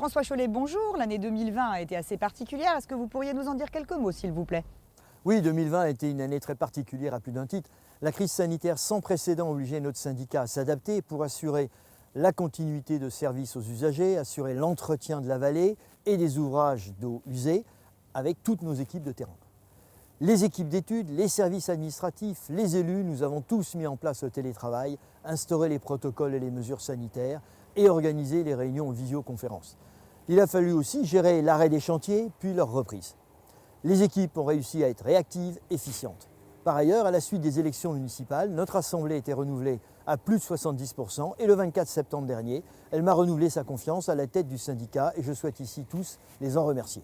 François Chollet, bonjour. L'année 2020 a été assez particulière. Est-ce que vous pourriez nous en dire quelques mots, s'il vous plaît? Oui, 2020 a été une année très particulière à plus d'un titre. La crise sanitaire sans précédent a obligé notre syndicat à s'adapter pour assurer la continuité de service aux usagers, assurer l'entretien de la vallée et des ouvrages d'eau usée avec toutes nos équipes de terrain. Les équipes d'études, les services administratifs, les élus, nous avons tous mis en place le télétravail, instauré les protocoles et les mesures sanitaires et organisé les réunions en visioconférence. Il a fallu aussi gérer l'arrêt des chantiers puis leur reprise. Les équipes ont réussi à être réactives, efficientes. Par ailleurs, à la suite des élections municipales, notre assemblée a été renouvelée à plus de 70% et le 24 septembre dernier, elle m'a renouvelé sa confiance à la tête du syndicat et je souhaite ici tous les en remercier.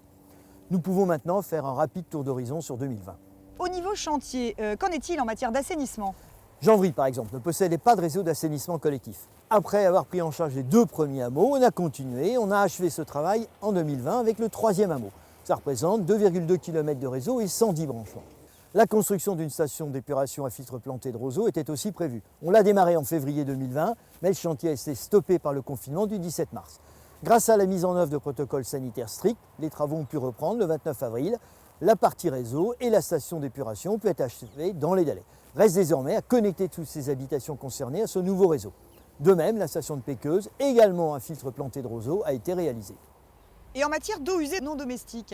Nous pouvons maintenant faire un rapide tour d'horizon sur 2020. Au niveau chantier, qu'en est-il en matière d'assainissement? Janvry, par exemple, ne possédait pas de réseau d'assainissement collectif. Après avoir pris en charge les 2 premiers hameaux, on a continué, on a achevé ce travail en 2020 avec le 3e hameau. Ça représente 2,2 km de réseau et 110 branchements. La construction d'une station d'épuration à filtre planté de roseaux était aussi prévue. On l'a démarré en février 2020, mais le chantier a été stoppé par le confinement du 17 mars. Grâce à la mise en œuvre de protocoles sanitaires stricts, les travaux ont pu reprendre le 29 avril. La partie réseau et la station d'épuration peut être achevée dans les délais. Reste désormais à connecter toutes ces habitations concernées à ce nouveau réseau. De même, la station de Péqueuse, également un filtre planté de roseaux, a été réalisée. Et en matière d'eau usée non domestique?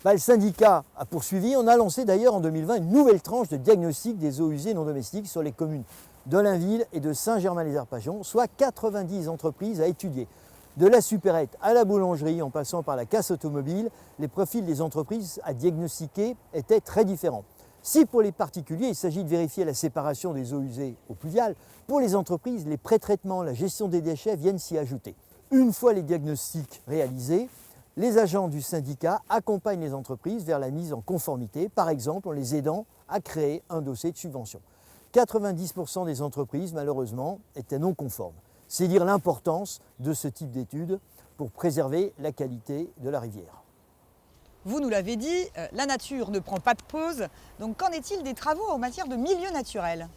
Le syndicat a poursuivi. On a lancé d'ailleurs en 2020 une nouvelle tranche de diagnostic des eaux usées non domestiques sur les communes de Blainville et de Saint-Germain-les-Arpajons, soit 90 entreprises à étudier. De la supérette à la boulangerie, en passant par la casse automobile, les profils des entreprises à diagnostiquer étaient très différents. Si pour les particuliers, il s'agit de vérifier la séparation des eaux usées aux pluviales, pour les entreprises, les pré-traitements, la gestion des déchets viennent s'y ajouter. Une fois les diagnostics réalisés, les agents du syndicat accompagnent les entreprises vers la mise en conformité, par exemple en les aidant à créer un dossier de subvention. 90% des entreprises, malheureusement, étaient non conformes. C'est dire l'importance de ce type d'études pour préserver la qualité de la rivière. Vous nous l'avez dit, la nature ne prend pas de pause. Donc qu'en est-il des travaux en matière de milieu naturel?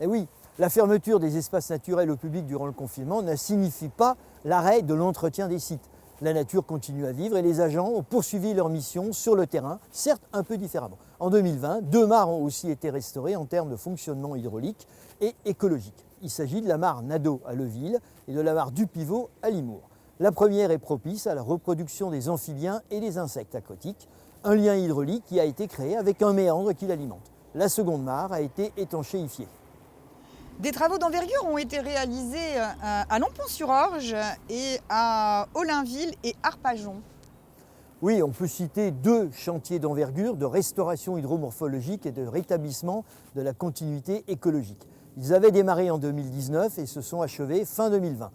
Eh oui, la fermeture des espaces naturels au public durant le confinement ne signifie pas l'arrêt de l'entretien des sites. La nature continue à vivre et les agents ont poursuivi leur mission sur le terrain, certes un peu différemment. En 2020, 2 mares ont aussi été restaurées en termes de fonctionnement hydraulique et écologique. Il s'agit de la mare Nadeau à Leuville et de la mare du Pivot à Limours. La première est propice à la reproduction des amphibiens et des insectes aquatiques, un lien hydraulique qui a été créé avec un méandre qui l'alimente. La seconde mare a été étanchéifiée. Des travaux d'envergure ont été réalisés à Lompont-sur-Orge et à Olainville et Arpajon. Oui, on peut citer 2 chantiers d'envergure de restauration hydromorphologique et de rétablissement de la continuité écologique. Ils avaient démarré en 2019 et se sont achevés fin 2020.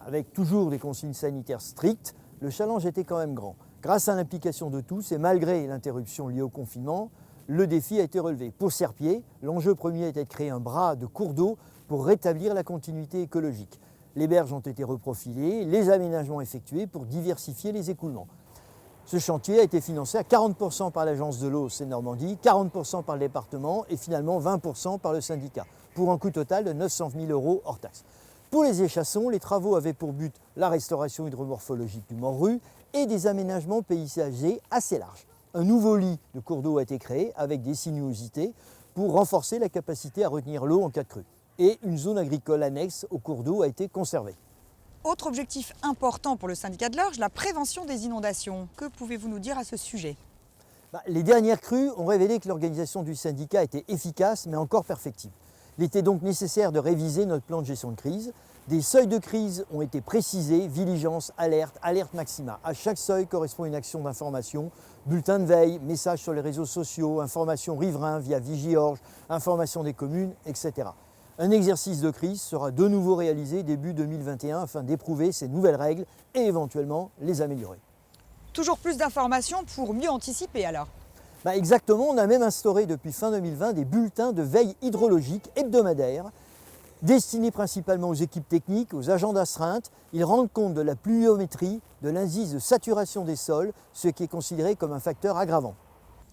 Avec toujours des consignes sanitaires strictes, le challenge était quand même grand. Grâce à l'implication de tous et malgré l'interruption liée au confinement, le défi a été relevé. Pour Serpier, l'enjeu premier était de créer un bras de cours d'eau pour rétablir la continuité écologique. Les berges ont été reprofilées, les aménagements effectués pour diversifier les écoulements. Ce chantier a été financé à 40% par l'Agence de l'eau Seine-Normandie, 40% par le département et finalement 20% par le syndicat, pour un coût total de 900 000 € hors taxe. Pour les échassons, les travaux avaient pour but la restauration hydromorphologique du Morru et des aménagements paysagers assez larges. Un nouveau lit de cours d'eau a été créé avec des sinuosités pour renforcer la capacité à retenir l'eau en cas de crue. Et une zone agricole annexe au cours d'eau a été conservée. Autre objectif important pour le syndicat de l'Orge, la prévention des inondations. Que pouvez-vous nous dire à ce sujet? Les dernières crues ont révélé que l'organisation du syndicat était efficace mais encore perfectible. Il était donc nécessaire de réviser notre plan de gestion de crise. Des seuils de crise ont été précisés, vigilance, alerte, alerte maxima. À chaque seuil correspond une action d'information, bulletin de veille, messages sur les réseaux sociaux, information riverains via Vigiorge, information des communes, etc. Un exercice de crise sera de nouveau réalisé début 2021 afin d'éprouver ces nouvelles règles et éventuellement les améliorer. Toujours plus d'informations pour mieux anticiper alors? Exactement, on a même instauré depuis fin 2020 des bulletins de veille hydrologique hebdomadaires destinés principalement aux équipes techniques, aux agents d'astreinte. Ils rendent compte de la pluviométrie, de l'indice de saturation des sols, ce qui est considéré comme un facteur aggravant.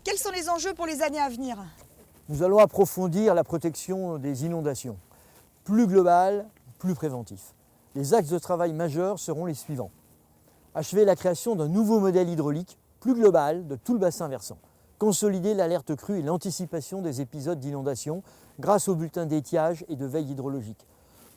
Quels sont les enjeux pour les années à venir? Nous allons approfondir la protection des inondations. Plus global, plus préventif. Les axes de travail majeurs seront les suivants. Achever la création d'un nouveau modèle hydraulique plus global de tout le bassin versant. Consolider l'alerte crue et l'anticipation des épisodes d'inondation grâce au bulletin d'étiage et de veille hydrologique.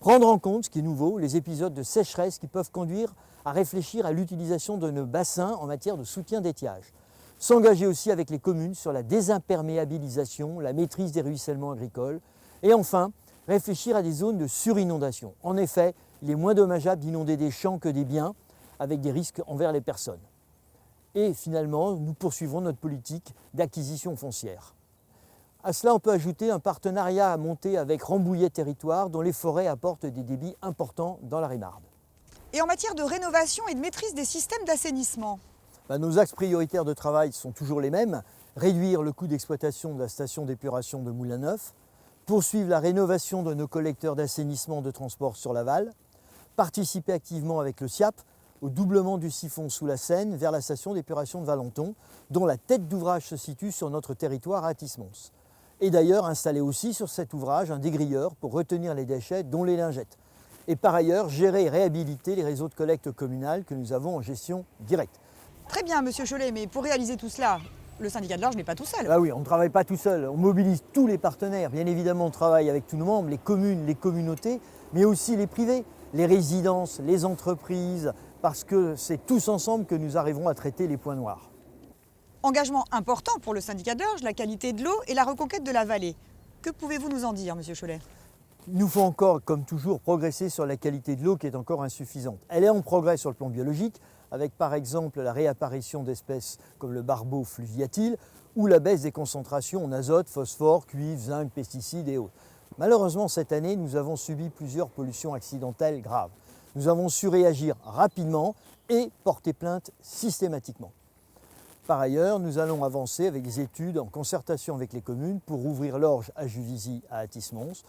Prendre en compte, ce qui est nouveau, les épisodes de sécheresse qui peuvent conduire à réfléchir à l'utilisation de nos bassins en matière de soutien d'étiage. S'engager aussi avec les communes sur la désimperméabilisation, la maîtrise des ruissellements agricoles. Et enfin, réfléchir à des zones de surinondation. En effet, il est moins dommageable d'inonder des champs que des biens, avec des risques envers les personnes. Et finalement, nous poursuivrons notre politique d'acquisition foncière. À cela, on peut ajouter un partenariat à monter avec Rambouillet Territoire, dont les forêts apportent des débits importants dans la Rimarde. Et en matière de rénovation et de maîtrise des systèmes d'assainissement? Nos axes prioritaires de travail sont toujours les mêmes. Réduire le coût d'exploitation de la station d'épuration de Moulin-Neuf, poursuivre la rénovation de nos collecteurs d'assainissement de transport sur Laval, participer activement avec le SIAP au doublement du siphon sous la Seine vers la station d'épuration de Valenton, dont la tête d'ouvrage se situe sur notre territoire à Athis-Mons. Et d'ailleurs installer aussi sur cet ouvrage un dégrilleur pour retenir les déchets, dont les lingettes. Et par ailleurs, gérer et réhabiliter les réseaux de collecte communales que nous avons en gestion directe. Très bien, Monsieur Cholet, mais pour réaliser tout cela, le syndicat de l'Orge n'est pas tout seul. Ah oui, on ne travaille pas tout seul, on mobilise tous les partenaires. Bien évidemment, on travaille avec tous nos membres, les communes, les communautés, mais aussi les privés, les résidences, les entreprises, parce que c'est tous ensemble que nous arriverons à traiter les points noirs. Engagement important pour le syndicat de l'Orge, la qualité de l'eau et la reconquête de la vallée. Que pouvez-vous nous en dire, Monsieur Cholet? Il nous faut encore, comme toujours, progresser sur la qualité de l'eau qui est encore insuffisante. Elle est en progrès sur le plan biologique, avec par exemple la réapparition d'espèces comme le barbeau fluviatile ou la baisse des concentrations en azote, phosphore, cuivre, zinc, pesticides et autres. Malheureusement, cette année, nous avons subi plusieurs pollutions accidentelles graves. Nous avons su réagir rapidement et porter plainte systématiquement. Par ailleurs, nous allons avancer avec des études en concertation avec les communes pour ouvrir l'Orge à Juvisy à Athis-Mons.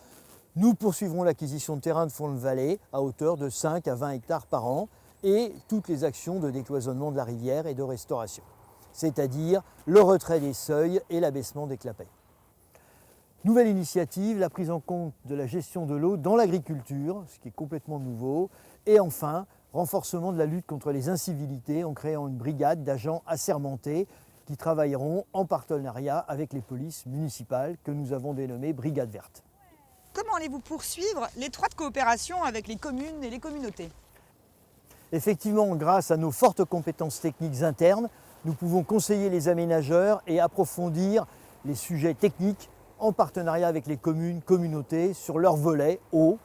Nous poursuivrons l'acquisition de terrains de fond-de-vallée à hauteur de 5 à 20 hectares par an et toutes les actions de décloisonnement de la rivière et de restauration, c'est-à-dire le retrait des seuils et l'abaissement des clapets. Nouvelle initiative, la prise en compte de la gestion de l'eau dans l'agriculture, ce qui est complètement nouveau. Et enfin, renforcement de la lutte contre les incivilités en créant une brigade d'agents assermentés qui travailleront en partenariat avec les polices municipales que nous avons dénommées Brigade Verte. Comment allez-vous poursuivre l'étroite coopération avec les communes et les communautés? Effectivement, grâce à nos fortes compétences techniques internes, nous pouvons conseiller les aménageurs et approfondir les sujets techniques en partenariat avec les communes, communautés, sur leur volet eau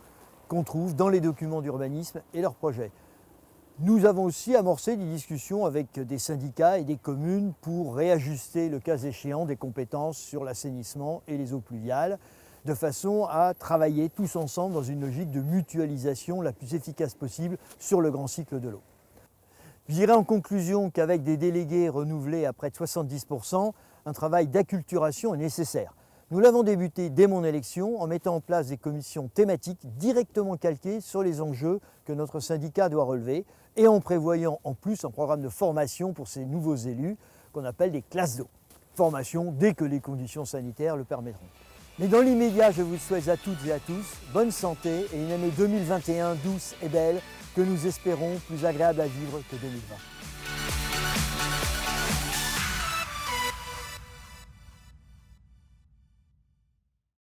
qu'on trouve dans les documents d'urbanisme et leurs projets. Nous avons aussi amorcé des discussions avec des syndicats et des communes pour réajuster le cas échéant des compétences sur l'assainissement et les eaux pluviales, de façon à travailler tous ensemble dans une logique de mutualisation la plus efficace possible sur le grand cycle de l'eau. Je dirais en conclusion qu'avec des délégués renouvelés à près de 70%, un travail d'acculturation est nécessaire. Nous l'avons débuté dès mon élection en mettant en place des commissions thématiques directement calquées sur les enjeux que notre syndicat doit relever et en prévoyant en plus un programme de formation pour ces nouveaux élus qu'on appelle des classes d'eau. Formation dès que les conditions sanitaires le permettront. Mais dans l'immédiat, je vous souhaite à toutes et à tous bonne santé et une année 2021 douce et belle que nous espérons plus agréable à vivre que 2020.